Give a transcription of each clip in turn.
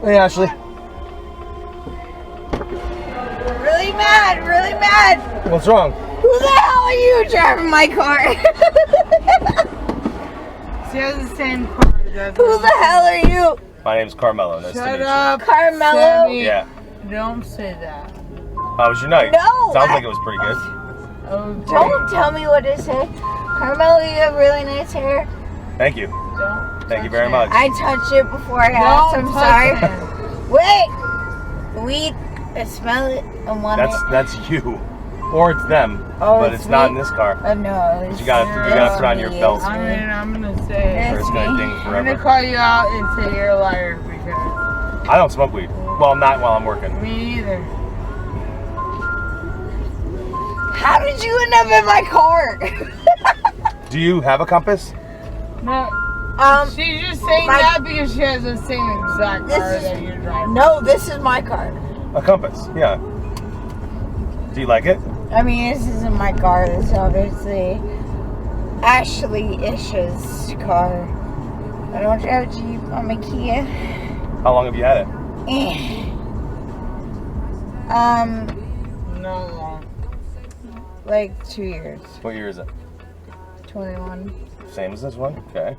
Hey, Ashley. Really mad, really mad. What's wrong? Who the hell are you driving my car? She has the same car. Who the hell are you? My name's Carmelo. Nice to meet Shut you. up, Carmelo? Sammy. Yeah. Don't say that. How was your night? No, Sounds like it was pretty good. Okay. Don't tell me what to say. Carmelo, you have really nice hair. Thank you. Don't Thank you touch very it. much. I touched it before I asked. Don't I'm touch sorry. Wait. Weed. I smell it. I want it. That's you. Or it's them. Oh, but it's it's not me? in this car. No. You gotta put on your belt. I mean, I'm gonna say Or it. it's gonna ding I'm forever. gonna call you out and say you're a liar because I don't smoke weed. Well, not while I'm working. me either. How did you end up in my car? Do you have a compass? No, she's just saying that because she has the same exact car that you're driving. No, this is my car. A compass, yeah. Do you like it? I mean, this isn't my car. This is obviously Ashley Ish's car. I don't drive a Jeep. I'm a Kia. How long have you had it? Not long. Like 2 years. What year is it? 21. Same as this one? Okay.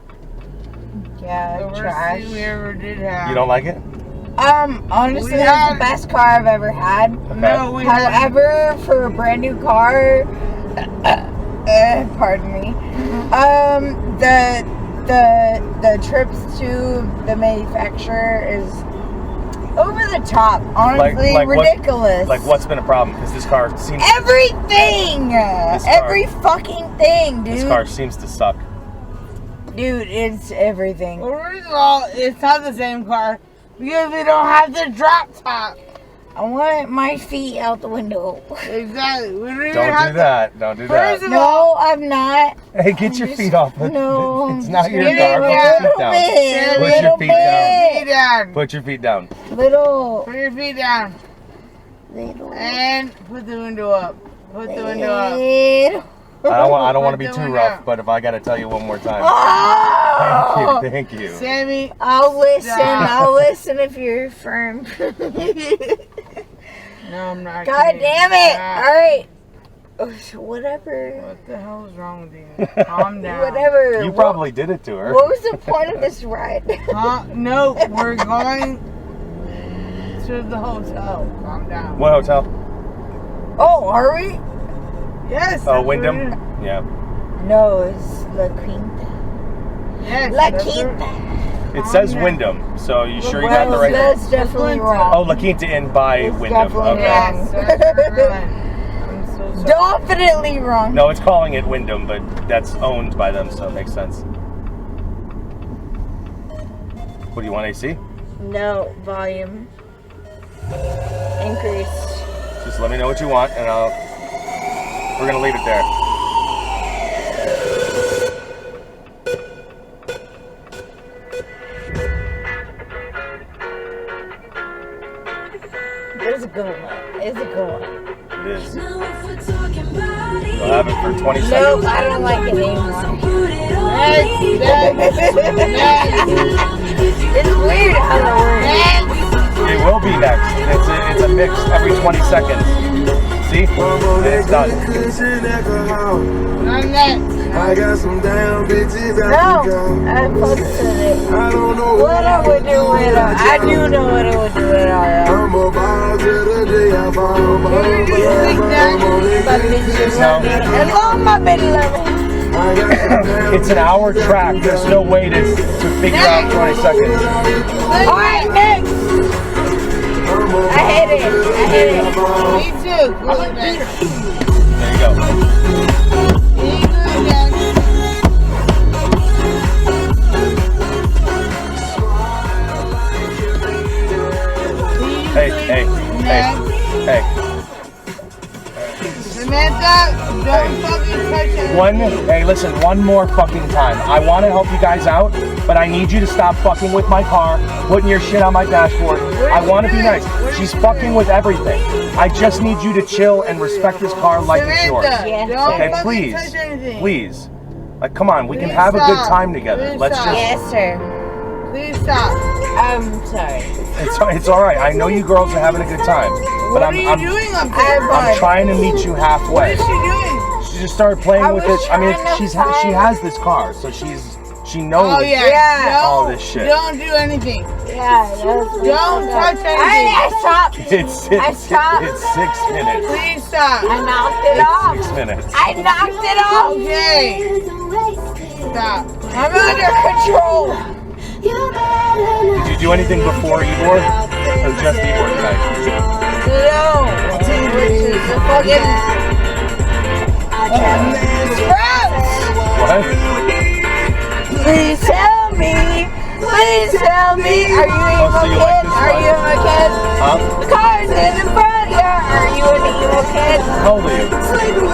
Yeah, The worst trash. thing we ever did have. You don't like it? Honestly, We that's had- the best car I've ever had. Okay. No, we had. However, for a brand new car, pardon me, the trips to the manufacturer is over the top. Honestly, Like what- ridiculous. Like what's been a problem? Because this car seems Everything! Every fucking thing, dude. this car seems to suck. Dude, it's everything. Well, first of all, it's not the same car because we don't have the drop top. I want my feet out the window. Exactly. We don't even Don't have do that. Don't do First that. of No, I'm not. Hey, get your feet off. No. It's not your Get car. it Put your feet down. down. Bit, Put your little feet down. Feet down. Put your feet down. Little. Put your feet down. Little. And put the window up. Put the window up. Little. I don't want to be Put too the rough, window. but if I got to tell you one more time. Oh! Thank you. Sammy, I'll listen. Stop. I'll listen if you're firm. no, I'm not. God kidding. damn it! Stop. All right. Whatever. What the hell is wrong with you? Calm down. Whatever. You probably did it to her. What was the point of this ride? No, we're going to the hotel. Calm down. What hotel? Oh, are we? Yes. Oh, that's what Wyndham? it is. Yeah. No, it's La Quinta. Yes. La that's Quinta. It says Wyndham, so you sure you got the Well, right? that's definitely wrong. Oh, La Quinta Inn by It's Wyndham. definitely Okay. Yes, that's right. I'm so sorry. Definitely wrong. No, it's calling it Wyndham, but that's owned by them, so it makes sense. What do you want, AC? No, volume. Increase. Just let me know what you want, and we're gonna leave it there. It's a good one. It's a good one. It is. We'll have it for 20 Nope, seconds. I don't like it anymore. It's weird how that works. It will be next. It's a mix every 20 seconds. See? And it's done. Not next. I got some damn bitches No, I can go. I posted it. I don't know What I would do with it. I do know what I would do with all that. I'm a ball to the day I fall. My bitches love me. And all my bitches love me. It's an hour track. There's no way to figure out 20 seconds. Alright, next. I hate it. I hate it. Me too. Cool it back. There you go. Me good again. Hey, hey, hey, hey. Samantha, don't fucking touch it. Hey, listen, one more fucking time. I want to help you guys out, but I need you to stop fucking with my car, putting your shit on my dashboard. I want to be nice. She's fucking with everything. I just need you to chill and respect this car like it's yours. Samantha, Yes. don't Okay, fucking please, touch anything. please. Like, come on, we can Please have a good stop. time together. Please Let's stop. just, Yes, sir. Please stop. I'm sorry. It's all right. I know you girls are having a good time, but What are you doing up there? I'm trying to meet you What halfway. is she doing? She just started playing with it. I mean, trying to she find- has this car, so she knows Oh yeah. Yeah. all this shit. Don't do anything. Yeah, that's Don't touch anything. I stopped. I stopped. It's 6 minutes. Please stop. I knocked it off. It's 6 minutes. I knocked it off. Okay. Stop. I'm under control. Did you do anything before Ybor? Or just Ybor tonight? No. Which is the fucking Sprouts. What? Please tell me. Please tell me. Are you Oh, so emo you like kid? this Are one? you emo kid? Huh? The car's in front. Yeah. Are you an emo kid? How old are you?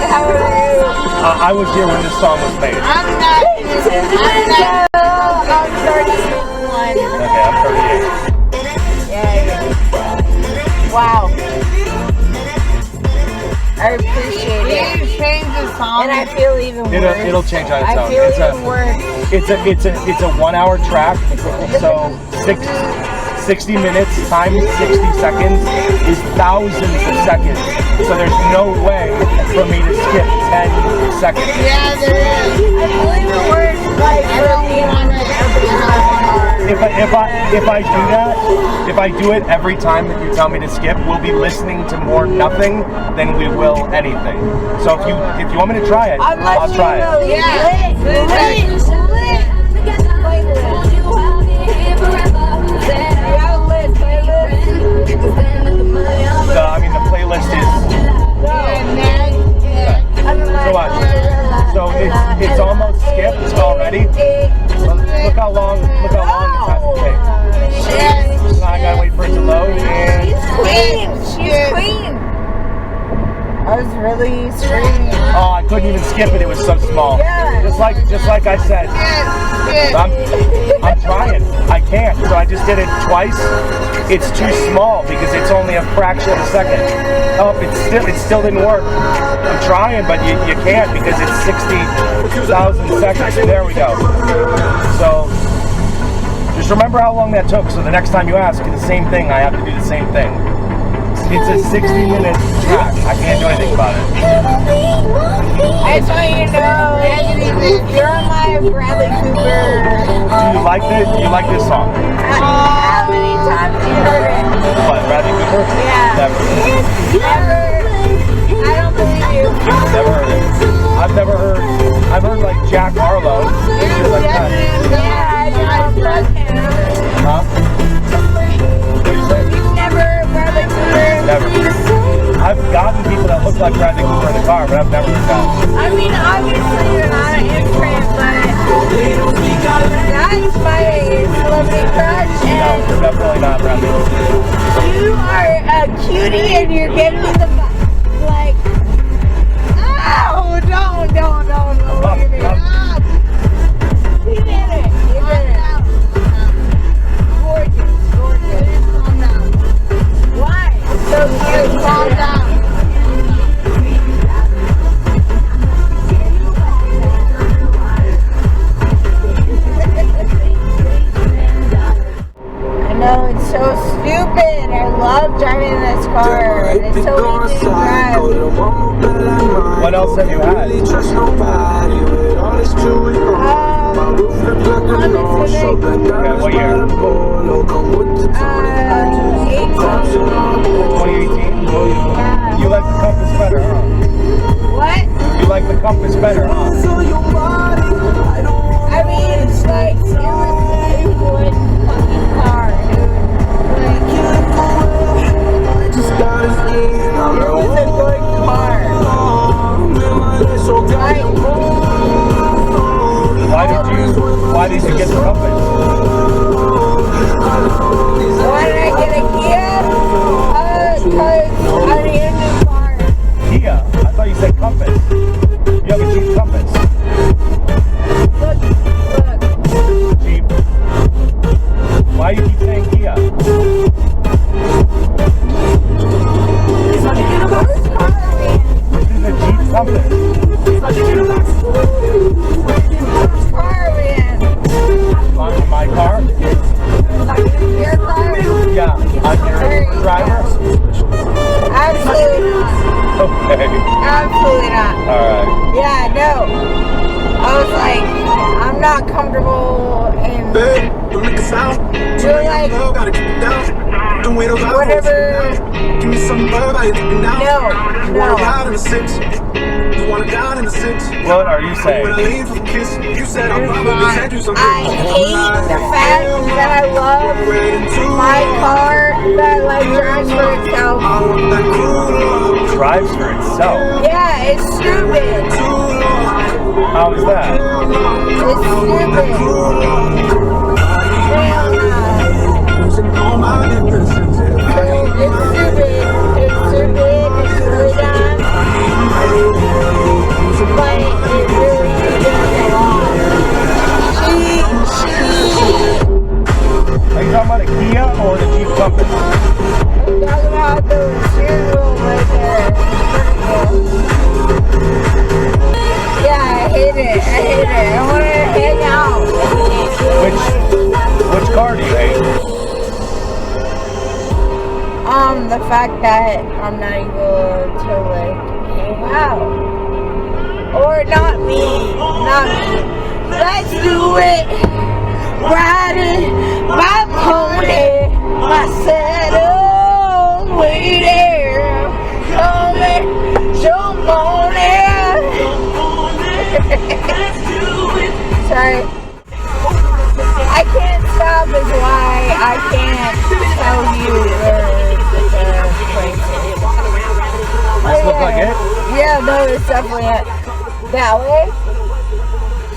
How are you? I was here when this song was made. I'm not. I'm 31. Okay, I'm 38. Yeah. Wow. I appreciate it. Please change the song. And I feel even worse. It'll change on its I own. feel It's even worse. It's a 1 hour track, so 60 minutes times 60 seconds is thousands of seconds. So there's no way for me to skip 10 seconds. Yeah, there is. I feel even worse. Like, I don't want it. If I do it every time that you tell me to skip, we'll be listening to more nothing than we will anything. So if you want me to try it, I'll try it. Yeah. The playlist is so much. So it's almost skipped already. Look how long this has to take. Now I gotta wait for it to load and She's clean. I was really screaming. oh, I couldn't even skip it. It was so small. Yeah. Just like I said. I'm trying. I can't. So I just did it twice. It's too small because it's only a fraction of a second. Oh, it still didn't work. I'm trying, but you can't because it's 60,000 seconds. There we go. So just remember how long that took. So the next time you ask the same thing, I have to do the same thing. It's a 60-minute track. I can't do anything about it. I just want you to know, you're my Bradley Cooper. Do you like this? Do you like this song? How many times have you heard it? What, Bradley Cooper? Yeah. Never. Never. I don't believe you. Never heard it. I've heard like Jack Harlow. Shit like that. Yeah, I love him. Huh? What do you say? You've never Bradley Cooper? Never. I've gotten people that look like Bradley Cooper in the car, but I've never heard that. I mean, obviously you're not an imprint, but that's my celebrity crush, No, and you're definitely not Bradley Cooper. you are a cutie, and you're giving me the like. Oh, don't. Look at me. You did it. Gorgeous. Why? So cute. Calm down. I know, it's so stupid. I love driving this car. It's so easy to drive. What else have you had? Okay, what year? 2018? Yeah. You like the Compass better, huh? What? You like the Compass better, huh? I mean, it's like, it was a good fucking car, dude. Like, it was a good car. Why did you get the Compass? Why did I get a Kia? Because I need a new car. Kia? I thought you said Compass. You have a Jeep Compass. Look. Jeep. Why do you keep saying Kia? Whose car are we in? This is a Jeep Compass. Whose car are we in? My car? Your car? Yeah, I'm your driver. Absolutely not. Okay. Absolutely not. Alright. Yeah, no. I was like, I'm not comfortable in doing like whatever. No. What are you saying? I hate the fact that I love my car that like drives for itself. Drives for itself. Yeah, it's stupid. How is that? It's stupid. Hell no. It's stupid. It's stupid. It's really dumb. But it really does a lot. Are you talking about a Kia or the Jeep Compass? I'm talking about the steering wheel right there. Yeah, I hate it. I want to hang out. Which car do you hate? The fact that I'm not able to like hang out. Or not me. Let's do it. Riding my pony, my saddle, way there. Show morning. Sorry. I can't stop is why I can't tell you the place. This look like it? Yeah, no, it's definitely it. That way.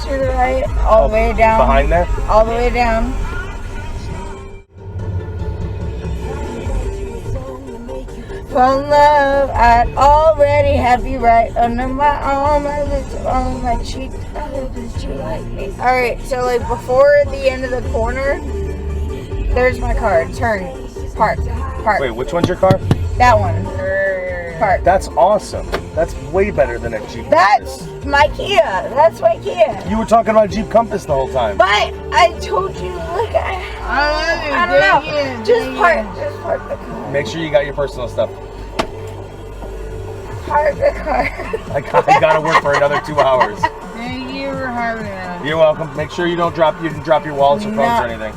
To the right, all the way down. Behind there? All the way down. From love, I'd already have you right under my arm, my lips on my cheek. I hope that you like me. Alright, so like before the end of the corner, there's my car. Turn. Park. Wait, which one's your car? That one. Park. That's awesome. That's way better than a Jeep That's Compass. my Kia. That's my Kia. You were talking about Jeep Compass the whole time. But I told you, look, I don't know. Just park the car. Make sure you got your personal stuff. Park the car. I gotta work for another 2 hours. Thank you for having us. You're welcome. Make sure you didn't drop your wallets or phones or anything.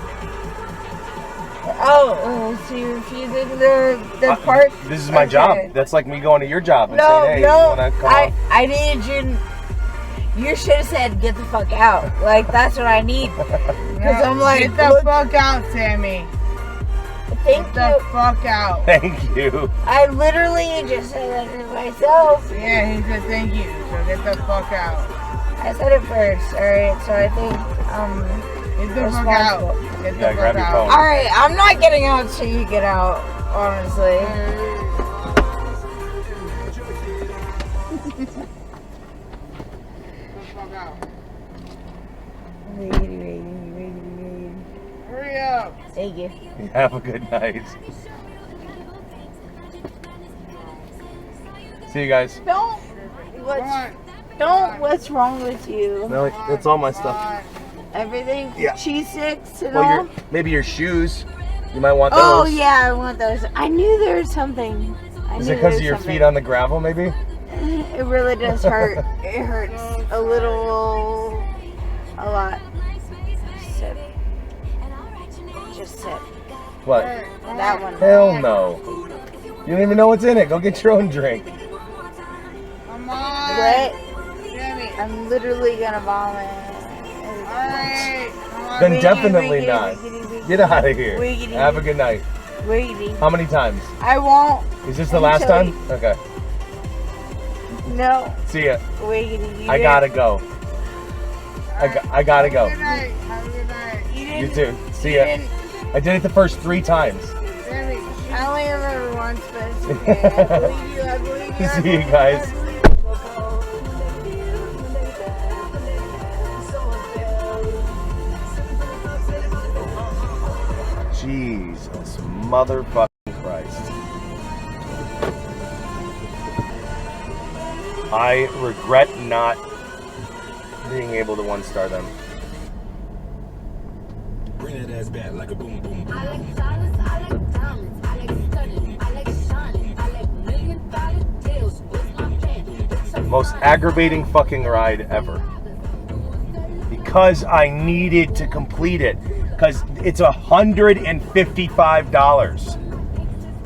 Oh, so you're refusing the park? This is my job. That's like me going to your job and saying, hey, you wanna come on? I need you. You should have said, get the fuck out. Like, that's what I need. Because I'm like, get the fuck out, Sammy. Thank you. Get the fuck out. Thank you. I literally just said that to myself. Yeah, he said thank you. So get the fuck out. I said it first, alright? So I think, get the fuck out. Get the fuck grab your out. phone. Alright, I'm not getting out till you get out, honestly. Get the fuck out. Hurry up. Thank you. Have a good night. See you guys. What's wrong with you? No, it's all my stuff. Everything? Yeah. Cheese sticks and Well, all? maybe your shoes. You might want those. Oh yeah, I want those. I knew there was something. Is it because of your feet on the gravel, maybe? It really does hurt. It hurts a lot. Sip. Just sip. What? That one. Hell no. You don't even know what's in it. Go get your own drink. Come on. What? Sammy. I'm literally gonna vomit. Alright. Come on. Then Wiggity, definitely wiggity, not. wiggity, wiggity. Get out of here. Wiggity. Have a good night. Wiggity. How many times? I won't. Is this the last time? Okay. No. See ya. Wiggity. I gotta go. I gotta go. Good night. Have a good night. You too. See ya. I did it the first 3 times. Sammy. I only remember once, but it's okay. I believe you. I believe you. See you guys. Jesus motherfucking Christ. I regret not being able to 1-star them. Bring it ass back like a boom boom. I like dollars, I like diamonds, I like stunning, I like shining, I like $1,000,000 deals. What's my plan? Most aggravating fucking ride ever. Because I needed to complete it. Because it's $155.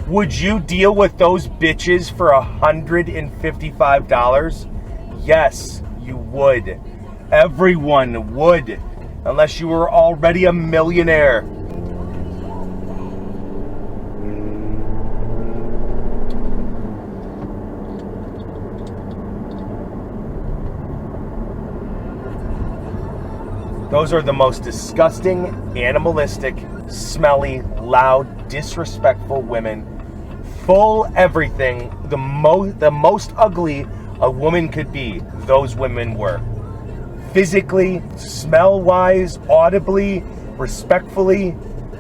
Would you deal with those bitches for $155? Yes, you would. Everyone would. Unless you were already a millionaire. Those are the most disgusting, animalistic, smelly, loud, disrespectful women. Full everything. The most ugly a woman could be, those women were. Physically, smell-wise, audibly, respectfully,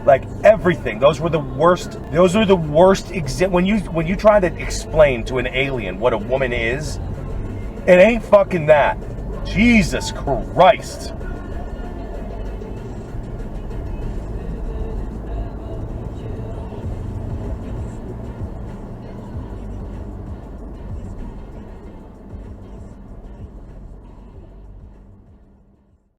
like everything. Those were the worst. Those are the worst. When you try to explain to an alien what a woman is, it ain't fucking that. Jesus Christ.